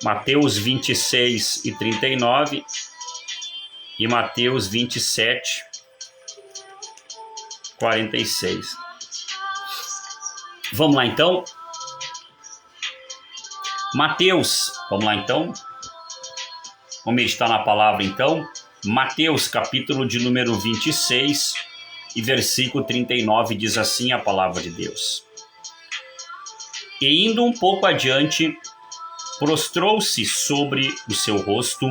Mateus 26 e 39 e Mateus 27, 46. Vamos lá então? Mateus, vamos lá então? Vamos meditar na palavra então? Mateus, capítulo de número 26 e versículo 39 diz assim a palavra de Deus. E indo um pouco adiante, prostrou-se sobre o seu rosto,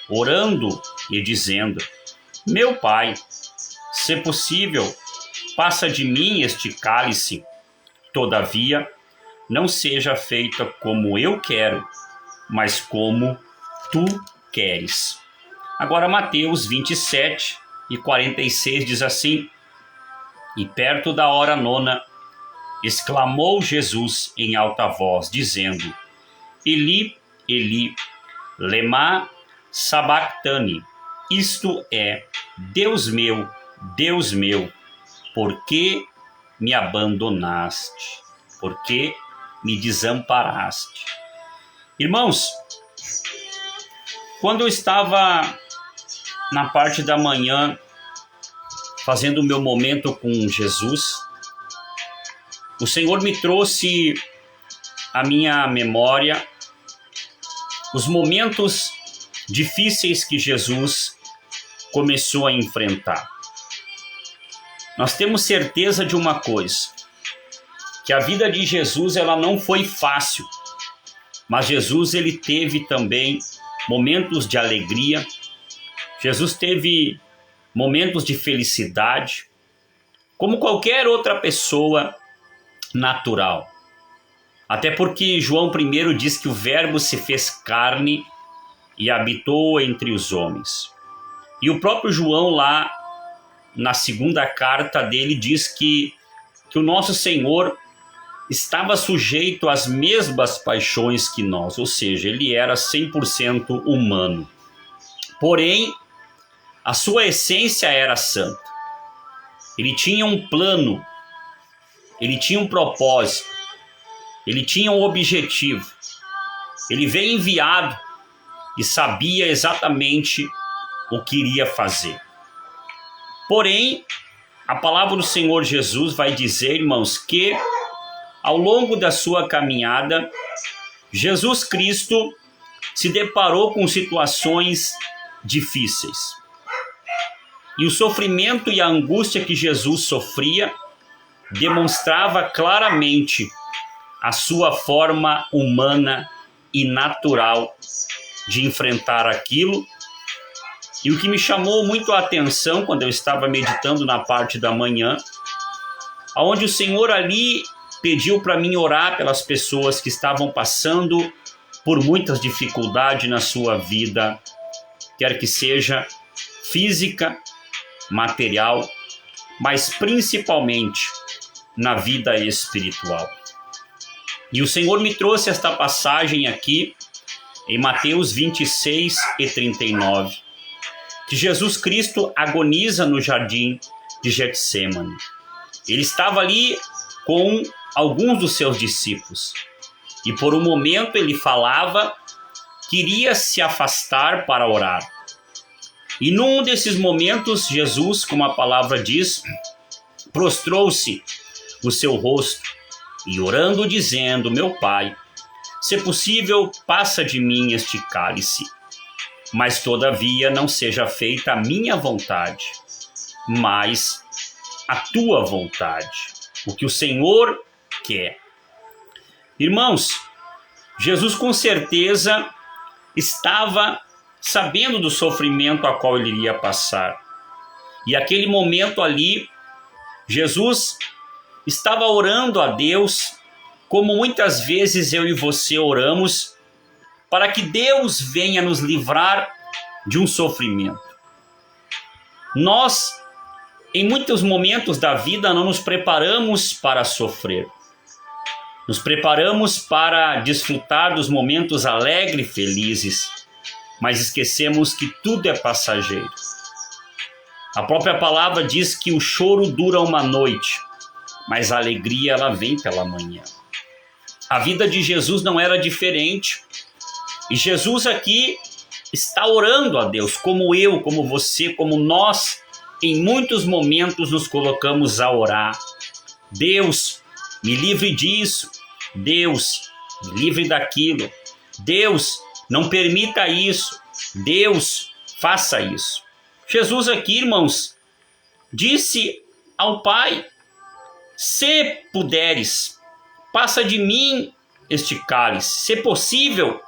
orando e dizendo: Meu Pai, se possível, passa de mim este cálice, todavia, não seja feita como eu quero, mas como tu queres. Agora Mateus 27 e 46 diz assim: E perto da hora nona, exclamou Jesus em alta voz, dizendo: Eli, Eli, lema sabactani, isto é, Deus meu, por que me abandonaste? Por que me desamparaste? Irmãos, quando eu estava na parte da manhã fazendo o meu momento com Jesus, o Senhor me trouxe à minha memória os momentos difíceis que Jesus começou a enfrentar. Nós temos certeza de uma coisa, que a vida de Jesus ela não foi fácil, mas Jesus ele teve também momentos de alegria, Jesus teve momentos de felicidade, como qualquer outra pessoa natural. Até porque João 1 diz que o Verbo se fez carne e habitou entre os homens. E o próprio João lá, na segunda carta dele, diz que o nosso Senhor estava sujeito às mesmas paixões que nós, ou seja, ele era 100% humano. Porém, a sua essência era santa. Ele tinha um plano, ele tinha um propósito, ele tinha um objetivo. Ele veio enviado e sabia exatamente o que iria fazer. Porém, a palavra do Senhor Jesus vai dizer, irmãos, que ao longo da sua caminhada, Jesus Cristo se deparou com situações difíceis. E o sofrimento e a angústia que Jesus sofria demonstrava claramente a sua forma humana e natural de enfrentar aquilo. E o que me chamou muito a atenção quando eu estava meditando na parte da manhã, onde o Senhor ali pediu para mim orar pelas pessoas que estavam passando por muitas dificuldades na sua vida, quer que seja física, material, mas principalmente na vida espiritual. E o Senhor me trouxe esta passagem aqui em Mateus 26 e 39, que Jesus Cristo agoniza no jardim de Getsêmani. Ele estava ali com alguns dos seus discípulos e por um momento ele falava que iria se afastar para orar. E num desses momentos, Jesus, como a palavra diz, prostrou-se no seu rosto e orando dizendo: Meu Pai, se possível, passa de mim este cálice, mas todavia não seja feita a minha vontade, mas a tua vontade, o que o Senhor quer. Irmãos, Jesus com certeza estava sabendo do sofrimento a qual ele iria passar. E aquele momento ali, Jesus estava orando a Deus, como muitas vezes eu e você oramos, para que Deus venha nos livrar de um sofrimento. Nós, em muitos momentos da vida, não nos preparamos para sofrer. Nos preparamos para desfrutar dos momentos alegres e felizes, mas esquecemos que tudo é passageiro. A própria palavra diz que o choro dura uma noite, mas a alegria ela vem pela manhã. A vida de Jesus não era diferente. E Jesus aqui está orando a Deus, como eu, como você, como nós, em muitos momentos nos colocamos a orar. Deus, me livre disso. Deus, me livre daquilo. Deus, não permita isso. Deus, faça isso. Jesus aqui, irmãos, disse ao Pai: se puderes, passa de mim este cálice. Se possível,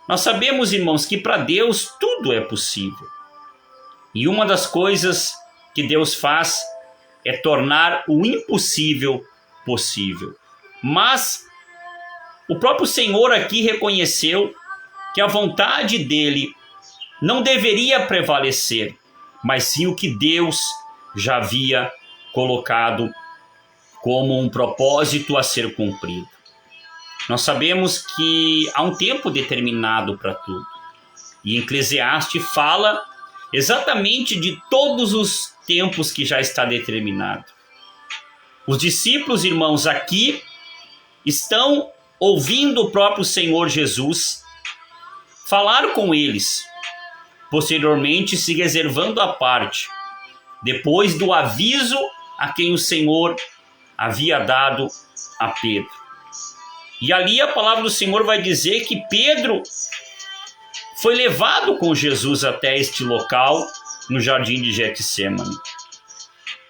nós sabemos, irmãos, que para Deus tudo é possível. E uma das coisas que Deus faz é tornar o impossível possível. Mas o próprio Senhor aqui reconheceu que a vontade dele não deveria prevalecer, mas sim o que Deus já havia colocado como um propósito a ser cumprido. Nós sabemos que há um tempo determinado para tudo. E Eclesiastes fala exatamente de todos os tempos que já está determinado. Os discípulos, irmãos, aqui estão ouvindo o próprio Senhor Jesus falar com eles, posteriormente se reservando à parte, depois do aviso a quem o Senhor havia dado a Pedro. E ali a palavra do Senhor vai dizer que Pedro foi levado com Jesus até este local, no jardim de Getsêmani.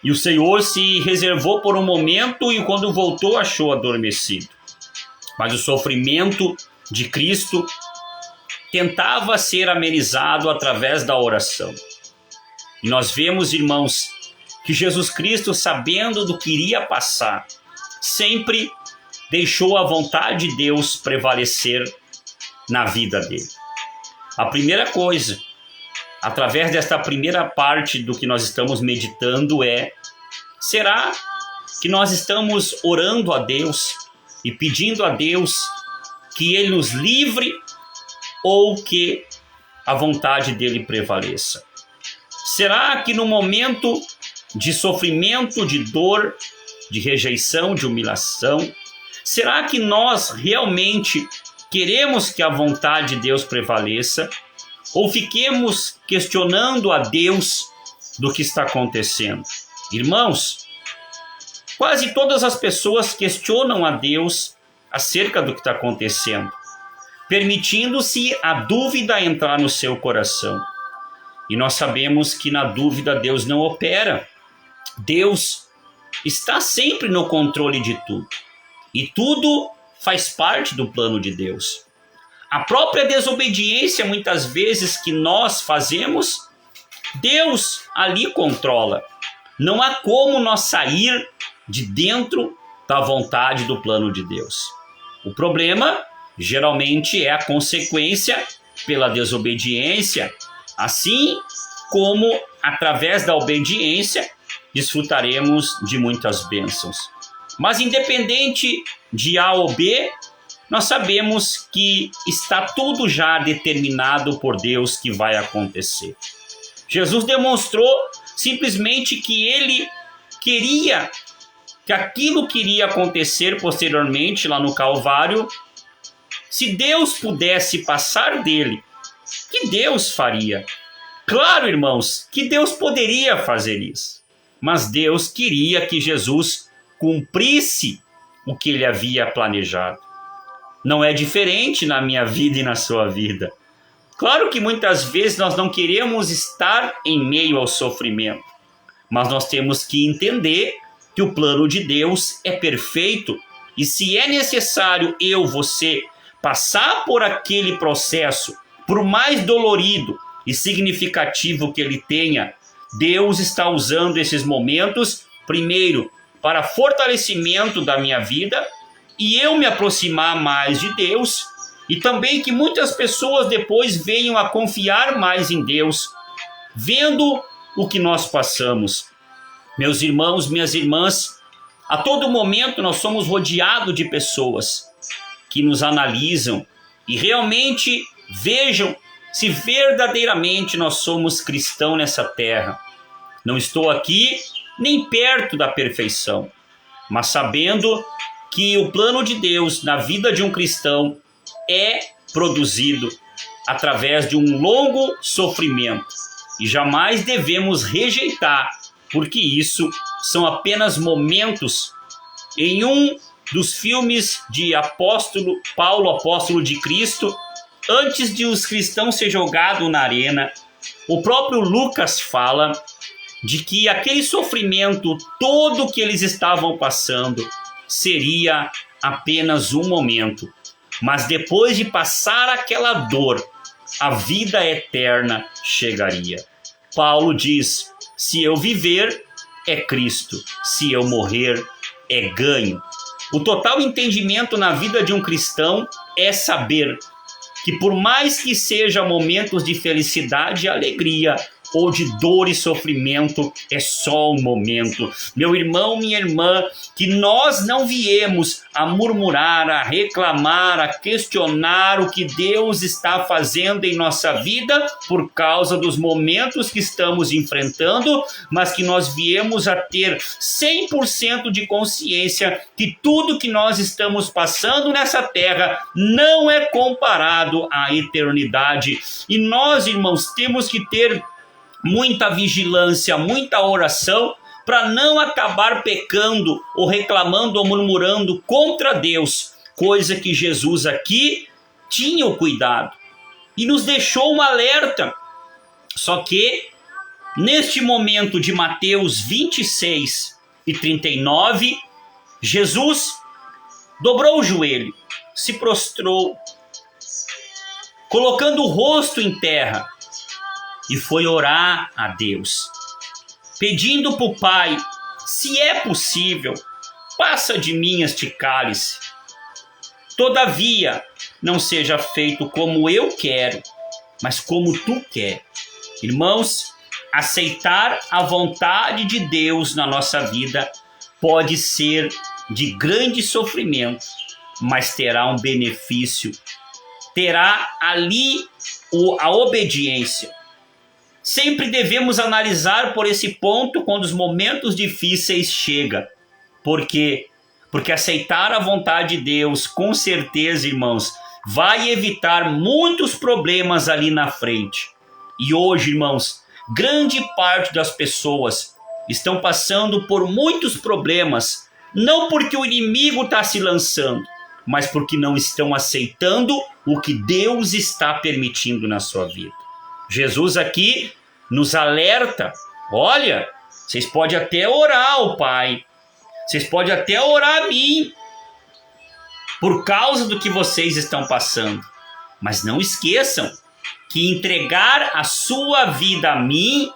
E o Senhor se reservou por um momento e quando voltou achou adormecido. Mas o sofrimento de Cristo tentava ser amenizado através da oração. E nós vemos, irmãos, que Jesus Cristo, sabendo do que iria passar, sempre deixou a vontade de Deus prevalecer na vida dele. A primeira coisa, através desta primeira parte do que nós estamos meditando é: será que nós estamos orando a Deus e pedindo a Deus que Ele nos livre ou que a vontade dele prevaleça? Será que no momento de sofrimento, de dor, de rejeição, de humilhação, será que nós realmente queremos que a vontade de Deus prevaleça? Ou fiquemos questionando a Deus do que está acontecendo? Irmãos, quase todas as pessoas questionam a Deus acerca do que está acontecendo, permitindo-se a dúvida entrar no seu coração. E nós sabemos que na dúvida Deus não opera. Deus está sempre no controle de tudo. E tudo faz parte do plano de Deus. A própria desobediência, muitas vezes, que nós fazemos, Deus ali controla. Não há como nós sair de dentro da vontade do plano de Deus. O problema, geralmente, é a consequência pela desobediência, assim como, através da obediência, desfrutaremos de muitas bênçãos. Mas independente de A ou B, nós sabemos que está tudo já determinado por Deus que vai acontecer. Jesus demonstrou simplesmente que ele queria que aquilo que iria acontecer posteriormente lá no Calvário, se Deus pudesse passar dele, que Deus faria? Claro, irmãos, que Deus poderia fazer isso, mas Deus queria que Jesus cumprisse o que ele havia planejado. Não é diferente na minha vida e na sua vida. Claro que muitas vezes nós não queremos estar em meio ao sofrimento, mas nós temos que entender que o plano de Deus é perfeito e se é necessário você passar por aquele processo, por mais dolorido e significativo que ele tenha, Deus está usando esses momentos, primeiro, para fortalecimento da minha vida e eu me aproximar mais de Deus, e também que muitas pessoas depois venham a confiar mais em Deus, vendo o que nós passamos. Meus irmãos, minhas irmãs, a todo momento nós somos rodeados de pessoas que nos analisam e realmente vejam se verdadeiramente nós somos cristãos nessa terra. Não estou aqui nem perto da perfeição, mas sabendo que o plano de Deus na vida de um cristão é produzido através de um longo sofrimento e jamais devemos rejeitar, porque isso são apenas momentos. Em um dos filmes de Paulo, apóstolo de Cristo, antes de os cristãos ser jogados na arena, o próprio Lucas fala de que aquele sofrimento todo que eles estavam passando seria apenas um momento, mas depois de passar aquela dor, a vida eterna chegaria. Paulo diz: se eu viver, é Cristo, se eu morrer, é ganho. O total entendimento na vida de um cristão é saber que, por mais que sejam momentos de felicidade e alegria, ou de dor e sofrimento, é só um momento. Meu irmão, minha irmã, que nós não viemos a murmurar, a reclamar, a questionar o que Deus está fazendo em nossa vida por causa dos momentos que estamos enfrentando, mas que nós viemos a ter 100% de consciência que tudo que nós estamos passando nessa terra não é comparado à eternidade. E nós, irmãos, temos que ter muita vigilância, muita oração, para não acabar pecando ou reclamando ou murmurando contra Deus, coisa que Jesus aqui tinha o cuidado e nos deixou um alerta. Só que neste momento de Mateus 26 e 39, Jesus dobrou o joelho, se prostrou, colocando o rosto em terra, e foi orar a Deus, pedindo para o Pai: se é possível, passa de mim este cálice. Todavia, não seja feito como eu quero, mas como tu quer. Irmãos, aceitar a vontade de Deus na nossa vida pode ser de grande sofrimento, mas terá um benefício. Terá ali a obediência. Sempre devemos analisar por esse ponto quando os momentos difíceis chegam. Por quê? Porque aceitar a vontade de Deus, com certeza, irmãos, vai evitar muitos problemas ali na frente. E hoje, irmãos, grande parte das pessoas estão passando por muitos problemas, não porque o inimigo está se lançando, mas porque não estão aceitando o que Deus está permitindo na sua vida. Jesus aqui nos alerta: olha, vocês podem até orar ao Pai, vocês podem até orar a mim, por causa do que vocês estão passando, mas não esqueçam que entregar a sua vida a mim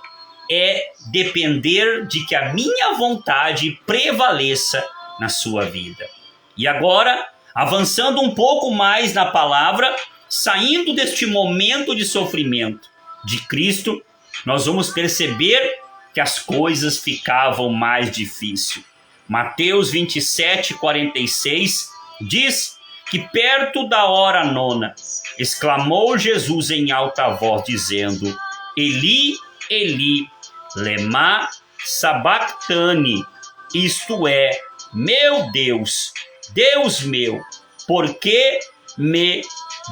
é depender de que a minha vontade prevaleça na sua vida. E agora, avançando um pouco mais na palavra, saindo deste momento de sofrimento de Cristo, nós vamos perceber que as coisas ficavam mais difíceis. Mateus 27, 46 diz que perto da hora nona, exclamou Jesus em alta voz, dizendo: Eli, Eli, lema sabactani, isto é, meu Deus, Deus meu, por que me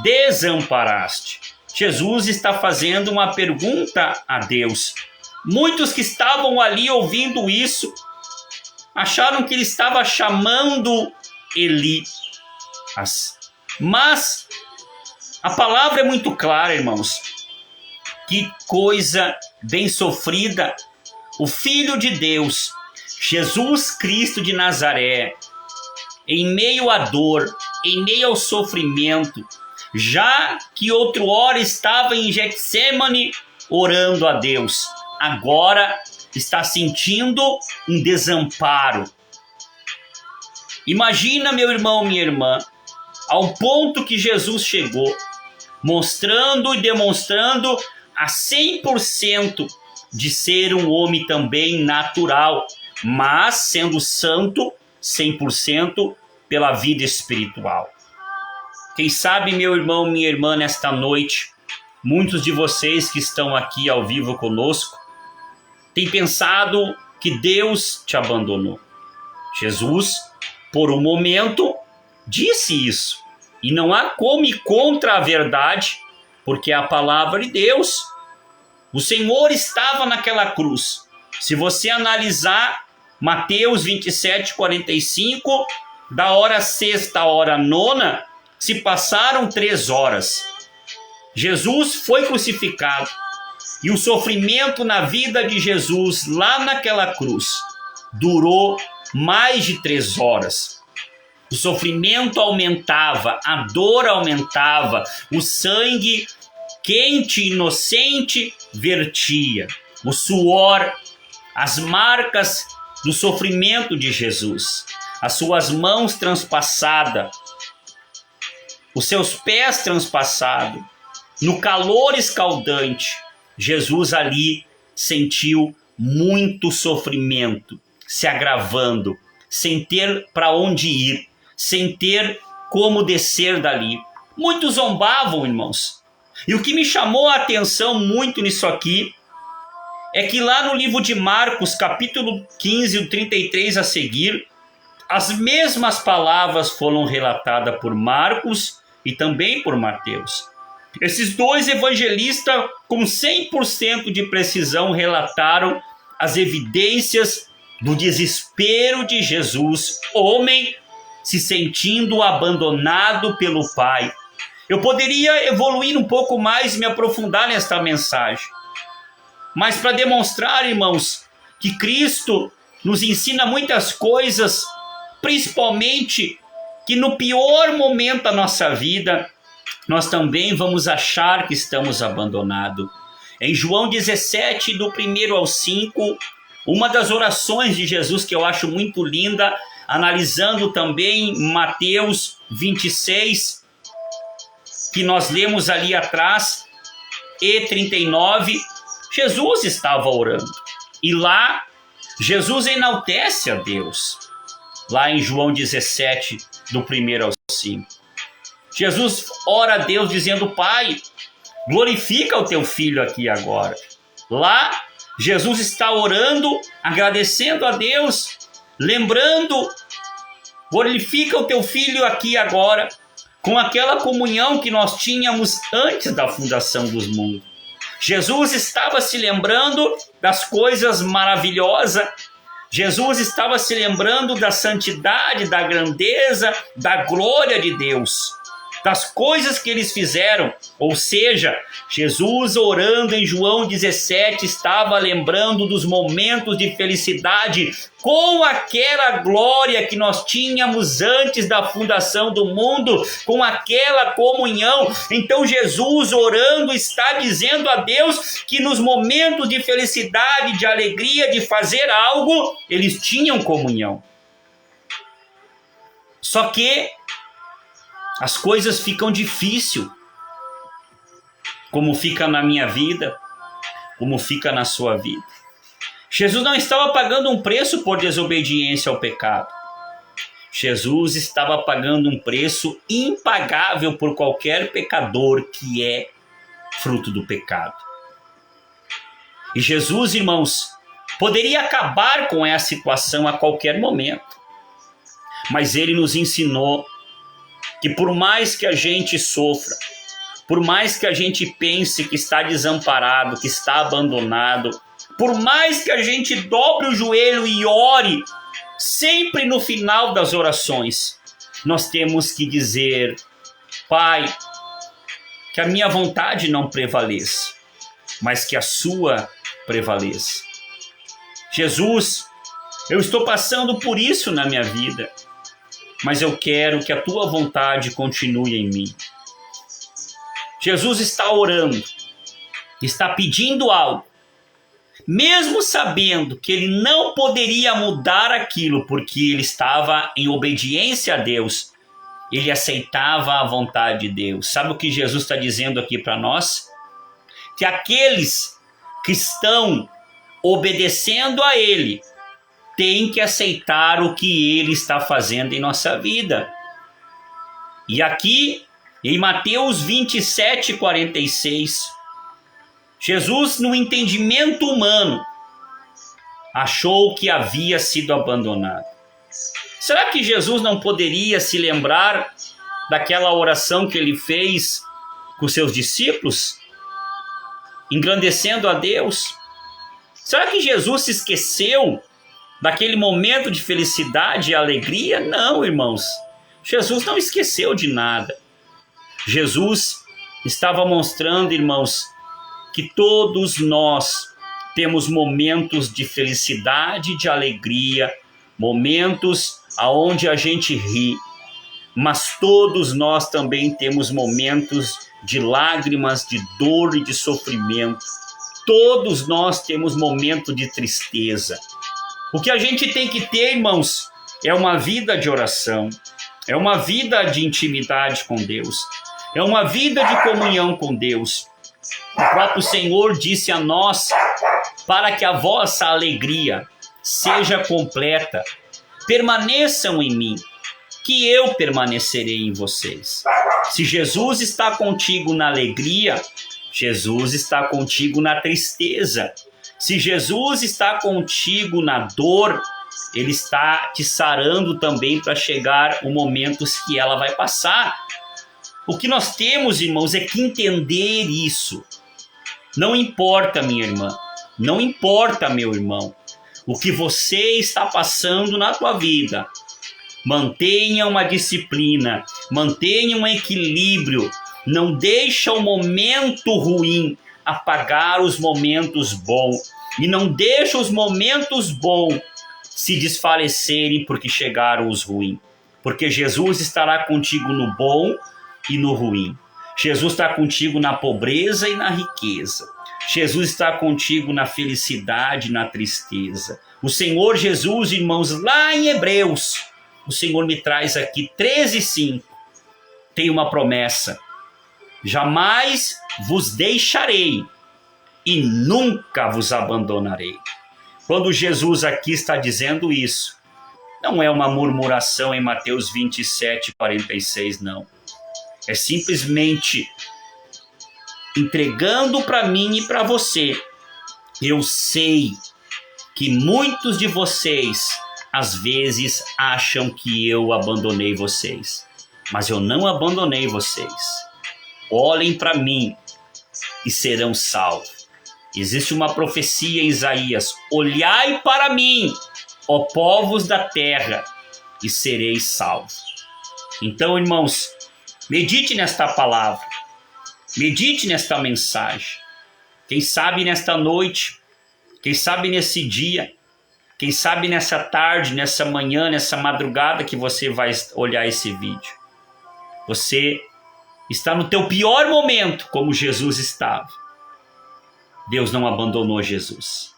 desamparaste? Jesus está fazendo uma pergunta a Deus. Muitos que estavam ali ouvindo isso acharam que ele estava chamando Eli. Mas a palavra é muito clara, irmãos. Que coisa bem sofrida. O Filho de Deus, Jesus Cristo de Nazaré, em meio à dor, em meio ao sofrimento, já que outrora estava em Getsêmani orando a Deus, agora está sentindo um desamparo. Imagina, meu irmão, minha irmã, ao ponto que Jesus chegou, mostrando e demonstrando a 100% de ser um homem também natural, mas sendo santo 100% pela vida espiritual. Quem sabe, meu irmão, minha irmã, nesta noite, muitos de vocês que estão aqui ao vivo conosco, têm pensado que Deus te abandonou. Jesus, por um momento, disse isso. E não há como ir contra a verdade, porque é a palavra de Deus. O Senhor estava naquela cruz. Se você analisar Mateus 27, 45, da hora sexta à hora nona, se passaram 3 horas. Jesus foi crucificado. E o sofrimento na vida de Jesus, lá naquela cruz, durou mais de 3 horas. O sofrimento aumentava, a dor aumentava, o sangue quente, inocente, vertia. O suor, as marcas do sofrimento de Jesus, as suas mãos transpassadas, os seus pés transpassados, no calor escaldante, Jesus ali sentiu muito sofrimento se agravando, sem ter para onde ir, sem ter como descer dali. Muitos zombavam, irmãos. E o que me chamou a atenção muito nisso aqui é que lá no livro de Marcos, capítulo 15, o 33 a seguir, as mesmas palavras foram relatadas por Marcos e também por Mateus. Esses dois evangelistas, com 100% de precisão, relataram as evidências do desespero de Jesus, homem se sentindo abandonado pelo Pai. Eu poderia evoluir um pouco mais e me aprofundar nesta mensagem, mas para demonstrar, irmãos, que Cristo nos ensina muitas coisas, principalmente que no pior momento da nossa vida, nós também vamos achar que estamos abandonados. Em João 17, do 1 ao 5, uma das orações de Jesus que eu acho muito linda, analisando também Mateus 26, que nós lemos ali atrás, e 39, Jesus estava orando. E lá, Jesus enaltece a Deus. Lá em João 17, do 1 ao 5. Jesus ora a Deus dizendo: Pai, glorifica o teu filho aqui agora. Lá, Jesus está orando, agradecendo a Deus, lembrando: glorifica o teu filho aqui agora, com aquela comunhão que nós tínhamos antes da fundação dos mundos. Jesus estava se lembrando das coisas maravilhosas. Jesus estava se lembrando da santidade, da grandeza, da glória de Deus, das coisas que eles fizeram. Ou seja, Jesus orando em João 17 estava lembrando dos momentos de felicidade com aquela glória que nós tínhamos antes da fundação do mundo, com aquela comunhão. Então Jesus orando está dizendo a Deus que nos momentos de felicidade, de alegria, de fazer algo, eles tinham comunhão. Só que as coisas ficam difíceis, como fica na minha vida, como fica na sua vida. Jesus não estava pagando um preço por desobediência ao pecado. Jesus estava pagando um preço impagável por qualquer pecador que é fruto do pecado. E Jesus, irmãos, poderia acabar com essa situação a qualquer momento. Mas ele nos ensinou que por mais que a gente sofra, por mais que a gente pense que está desamparado, que está abandonado, por mais que a gente dobre o joelho e ore, sempre no final das orações, nós temos que dizer: Pai, que a minha vontade não prevaleça, mas que a sua prevaleça. Jesus, eu estou passando por isso na minha vida, mas eu quero que a tua vontade continue em mim. Jesus está orando, está pedindo algo, mesmo sabendo que ele não poderia mudar aquilo, porque ele estava em obediência a Deus, ele aceitava a vontade de Deus. Sabe o que Jesus está dizendo aqui para nós? Que aqueles que estão obedecendo a ele têm que aceitar o que ele está fazendo em nossa vida. E aqui, em Mateus 27, 46, Jesus, no entendimento humano, achou que havia sido abandonado. Será que Jesus não poderia se lembrar daquela oração que ele fez com seus discípulos, engrandecendo a Deus? Será que Jesus se esqueceu daquele momento de felicidade e alegria? Não, irmãos. Jesus não esqueceu de nada. Jesus estava mostrando, irmãos, que todos nós temos momentos de felicidade, de alegria, momentos aonde a gente ri, mas todos nós também temos momentos de lágrimas, de dor e de sofrimento. Todos nós temos momentos de tristeza. O que a gente tem que ter, irmãos, é uma vida de oração, é uma vida de intimidade com Deus, é uma vida de comunhão com Deus. O próprio Senhor disse a nós, para que a vossa alegria seja completa, permaneçam em mim, que eu permanecerei em vocês. Se Jesus está contigo na alegria, Jesus está contigo na tristeza. Se Jesus está contigo na dor, Ele está te sarando também para chegar o momento que ela vai passar. O que nós temos, irmãos, é que entender isso. Não importa, minha irmã, não importa, meu irmão, o que você está passando na tua vida. Mantenha uma disciplina, mantenha um equilíbrio. Não deixa o momento ruim apagar os momentos bons. E não deixa os momentos bons se desfalecerem porque chegaram os ruins. Porque Jesus estará contigo no bom e no ruim. Jesus está contigo na pobreza e na riqueza. Jesus está contigo na felicidade e na tristeza. O Senhor Jesus, irmãos, lá em Hebreus, o Senhor me traz aqui 13:5. Tem uma promessa. Jamais vos deixarei e nunca vos abandonarei. Quando Jesus aqui está dizendo isso, não é uma murmuração em Mateus 27:46, não. É simplesmente entregando para mim e para você. Eu sei que muitos de vocês, às vezes, acham que eu abandonei vocês. Mas eu não abandonei vocês. Olhem para mim e serão salvos. Existe uma profecia em Isaías: olhai para mim, ó povos da terra, e sereis salvos. Então, irmãos, medite nesta palavra, medite nesta mensagem. Quem sabe nesta noite, quem sabe nesse dia, quem sabe nessa tarde, nessa manhã, nessa madrugada que você vai olhar esse vídeo. Você está no teu pior momento, como Jesus estava. Deus não abandonou Jesus.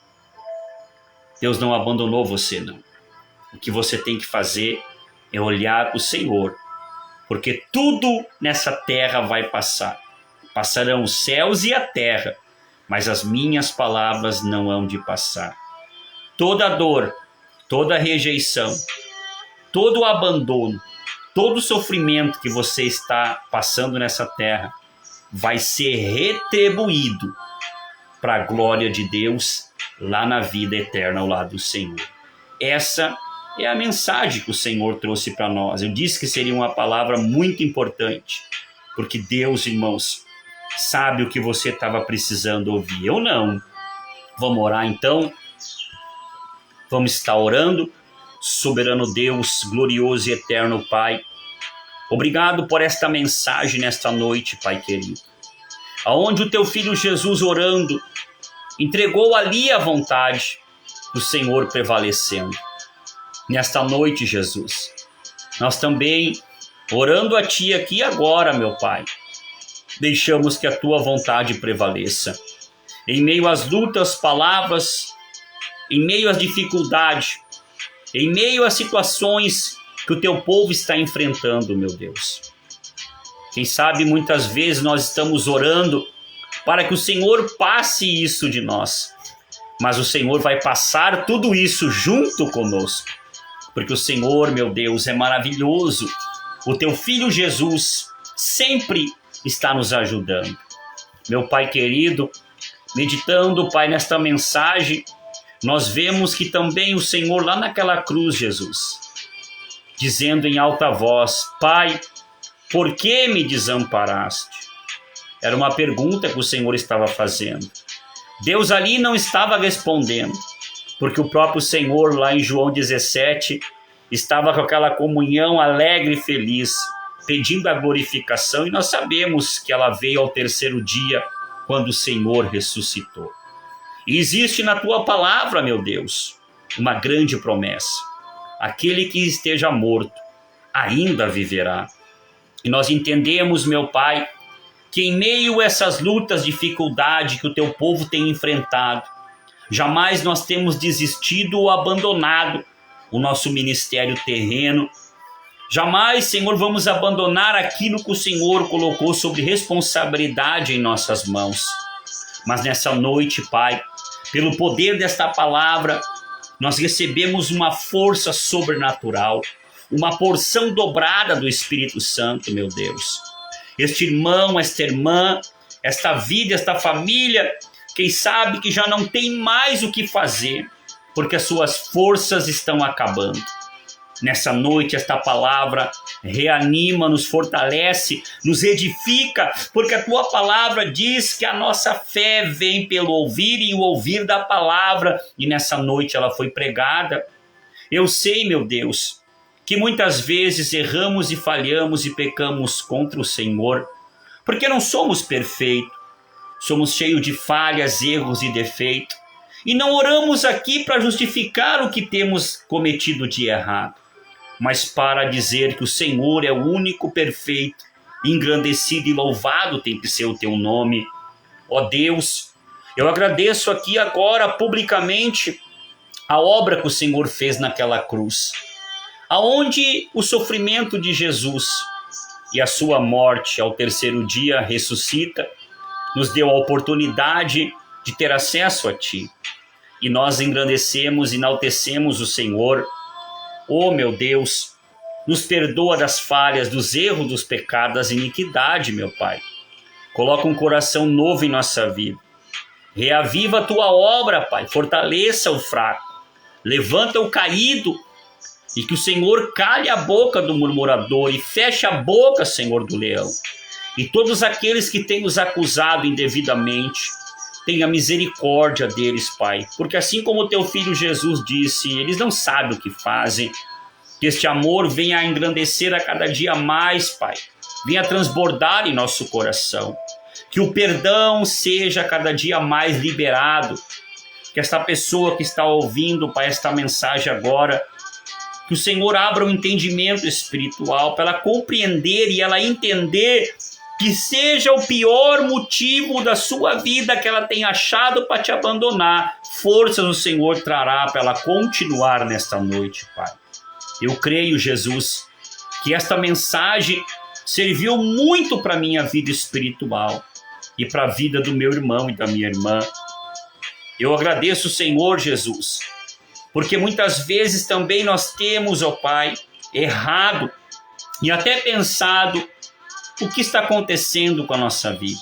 Deus não abandonou você, não. O que você tem que fazer é olhar o Senhor, porque tudo nessa terra vai passar. Passarão os céus e a terra, mas as minhas palavras não hão de passar. Toda dor, toda rejeição, todo abandono, todo sofrimento que você está passando nessa terra vai ser retribuído para a glória de Deus lá na vida eterna ao lado do Senhor. Essa é a mensagem que o Senhor trouxe para nós. Eu disse que seria uma palavra muito importante, porque Deus, irmãos, sabe o que você estava precisando ouvir. Eu não. Vamos orar então? Vamos estar orando. Soberano Deus, glorioso e eterno Pai, obrigado por esta mensagem nesta noite, Pai querido. Aonde o teu filho Jesus orando, entregou ali a vontade do Senhor prevalecendo. Nesta noite, Jesus, nós também, orando a Ti aqui agora, meu Pai, deixamos que a Tua vontade prevaleça. Em meio às lutas, palavras, em meio às dificuldades, em meio às situações que o Teu povo está enfrentando, meu Deus. Quem sabe muitas vezes nós estamos orando para que o Senhor passe isso de nós, mas o Senhor vai passar tudo isso junto conosco, porque o Senhor, meu Deus, é maravilhoso. O Teu Filho Jesus sempre está nos ajudando. Meu Pai querido, meditando, Pai, nesta mensagem, nós vemos que também o Senhor lá naquela cruz, Jesus, dizendo em alta voz: Pai, Por que me desamparaste? Era uma pergunta que o Senhor estava fazendo. Deus ali não estava respondendo, porque o próprio Senhor, lá em João 17, estava com aquela comunhão alegre e feliz, pedindo a glorificação, e nós sabemos que ela veio ao terceiro dia, quando o Senhor ressuscitou. E existe na tua palavra, meu Deus, uma grande promessa. Aquele que esteja morto ainda viverá. E nós entendemos, meu Pai, que em meio a essas lutas, dificuldades que o teu povo tem enfrentado, jamais nós temos desistido ou abandonado o nosso ministério terreno. Jamais, Senhor, vamos abandonar aquilo que o Senhor colocou sobre responsabilidade em nossas mãos. Mas nessa noite, Pai, pelo poder desta palavra, nós recebemos uma força sobrenatural, uma porção dobrada do Espírito Santo, meu Deus. Este irmão, esta irmã, esta vida, esta família, quem sabe que já não tem mais o que fazer, porque as suas forças estão acabando. Nessa noite, esta palavra reanima, nos fortalece, nos edifica, porque a tua palavra diz que a nossa fé vem pelo ouvir e o ouvir da palavra, e nessa noite ela foi pregada. Eu sei, meu Deus, que muitas vezes erramos e falhamos e pecamos contra o Senhor, porque não somos perfeitos, somos cheios de falhas, erros e defeitos, e não oramos aqui para justificar o que temos cometido de errado, mas para dizer que o Senhor é o único perfeito, engrandecido e louvado tem que ser o teu nome. Ó Deus, eu agradeço aqui agora publicamente a obra que o Senhor fez naquela cruz, aonde o sofrimento de Jesus e a sua morte ao terceiro dia ressuscita, nos deu a oportunidade de ter acesso a Ti. E nós engrandecemos e enaltecemos o Senhor. Oh, meu Deus, nos perdoa das falhas, dos erros, dos pecados, das iniquidades, meu Pai. Coloca um coração novo em nossa vida. Reaviva a Tua obra, Pai. Fortaleça o fraco. Levanta o caído. E que o Senhor calhe a boca do murmurador e feche a boca, Senhor, do leão. E todos aqueles que têm nos acusado indevidamente, tenha misericórdia deles, Pai. Porque assim como o Teu Filho Jesus disse, eles não sabem o que fazem. Que este amor venha a engrandecer a cada dia mais, Pai. Venha transbordar em nosso coração. Que o perdão seja cada dia mais liberado. Que esta pessoa que está ouvindo, Pai, esta mensagem agora, que o Senhor abra o entendimento espiritual para ela compreender e ela entender que seja o pior motivo da sua vida que ela tenha achado para te abandonar, forças o Senhor trará para ela continuar nesta noite, Pai. Eu creio, Jesus, que esta mensagem serviu muito para a minha vida espiritual e para a vida do meu irmão e da minha irmã. Eu agradeço, Senhor Jesus, porque muitas vezes também nós temos, ó Pai, errado e até pensado o que está acontecendo com a nossa vida.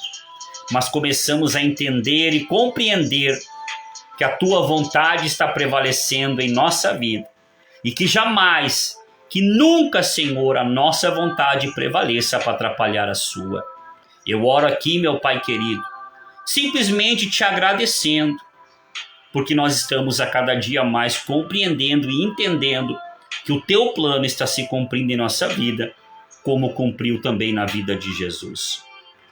Mas começamos a entender e compreender que a Tua vontade está prevalecendo em nossa vida e que jamais, que nunca, Senhor, a nossa vontade prevaleça para atrapalhar a Sua. Eu oro aqui, meu Pai querido, simplesmente te agradecendo, porque nós estamos a cada dia mais compreendendo e entendendo que o Teu plano está se cumprindo em nossa vida, como cumpriu também na vida de Jesus.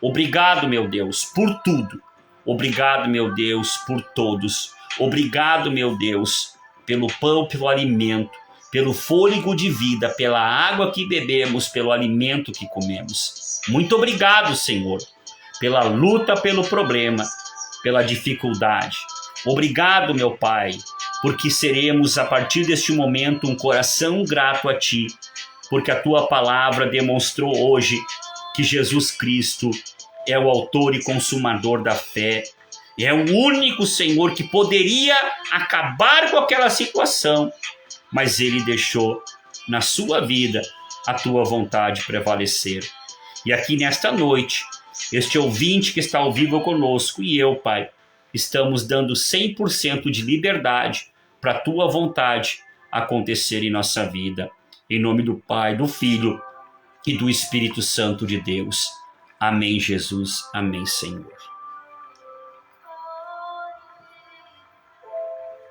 Obrigado, meu Deus, por tudo. Obrigado, meu Deus, por todos. Obrigado, meu Deus, pelo pão, pelo alimento, pelo fôlego de vida, pela água que bebemos, pelo alimento que comemos. Muito obrigado, Senhor, pela luta, pelo problema, pela dificuldade. Obrigado, meu Pai, porque seremos, a partir deste momento, um coração grato a Ti, porque a Tua palavra demonstrou hoje que Jesus Cristo é o autor e consumador da fé, é o único Senhor que poderia acabar com aquela situação, mas Ele deixou na sua vida a Tua vontade prevalecer. E aqui nesta noite, este ouvinte que está ao vivo conosco e eu, Pai, estamos dando 100% de liberdade para a Tua vontade acontecer em nossa vida. Em nome do Pai, do Filho e do Espírito Santo de Deus. Amém, Jesus. Amém, Senhor.